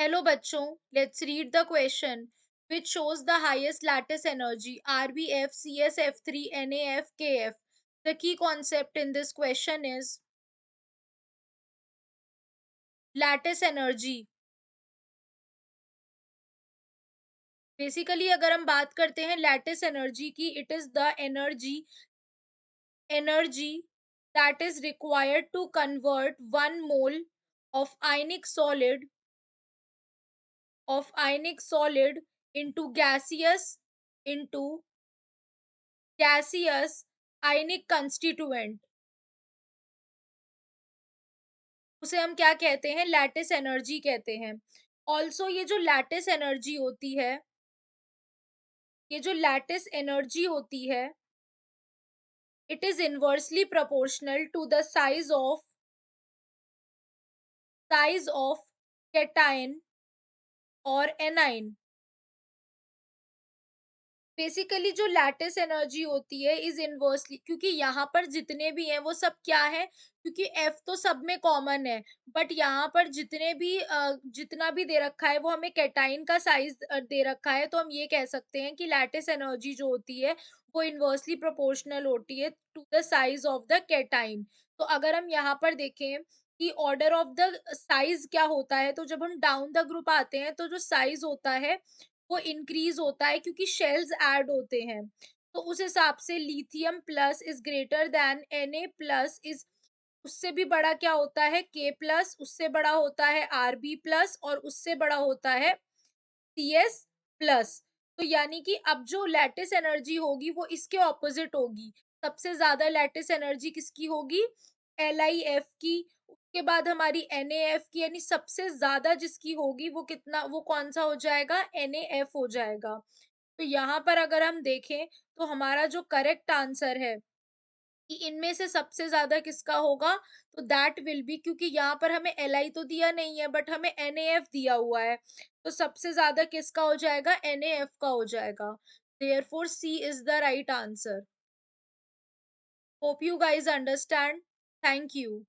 Hello bachcho, let's read the question. Which shows the highest lattice energy? RBF, CSF3, NAF, KF. The key concept in this question is lattice energy. Basically अगर हम बात करते हैं lattice energy की, it is the energy that is required to convert 1 mole of ionic solid solid into into gaseous ionic constituent. उसे हम क्या कहते हैं? लैटिस एनर्जी कहते हैं. ऑल्सो ये जो लैटिस एनर्जी होती है, it is inversely proportional to the size of cation और एनाइन. बेसिकली जो लैटिस एनर्जी होती है इज इनवर्सली, क्योंकि यहाँ पर जितने भी हैं वो सब क्या है, क्योंकि एफ तो सब में कॉमन है, बट यहाँ पर जितना भी दे रखा है वो हमें कैटाइन का साइज दे रखा है, तो हम ये कह सकते हैं कि लैटिस एनर्जी जो होती है वो इनवर्सली प्रोपोर्शनल होती है to the size of the cation. तो अगर हम यहाँ पर देखें कि ऑर्डर ऑफ द साइज क्या होता है, तो जब हम डाउन द ग्रुप आते हैं तो जो साइज होता है वो इंक्रीज होता है, क्योंकि शेल्स ऐड होते हैं. तो उस हिसाब से lithium plus is greater than Na plus is, उससे भी बड़ा क्या होता है K प्लस, उससे बड़ा होता है Rb प्लस, और उससे बड़ा होता है Cs प्लस. तो यानी कि अब जो लैटिस एनर्जी होगी वो इसके ऑपोजिट होगी. सबसे ज्यादा लैटिस एनर्जी किसकी होगी? LIF की. उसके बाद हमारी NAF की, यानी सबसे ज्यादा जिसकी होगी वो कितना, वो कौन सा हो जाएगा? NAF हो जाएगा. तो यहाँ पर अगर हम देखें तो हमारा जो करेक्ट आंसर है कि इनमें से सबसे ज्यादा किसका होगा, तो दैट विल बी, क्योंकि यहाँ पर हमें Li तो दिया नहीं है बट हमें NAF दिया हुआ है, तो सबसे ज्यादा किसका हो जाएगा? NAF का हो जाएगा. Therefore C is the right answer. Hope you guys understand. Thank you.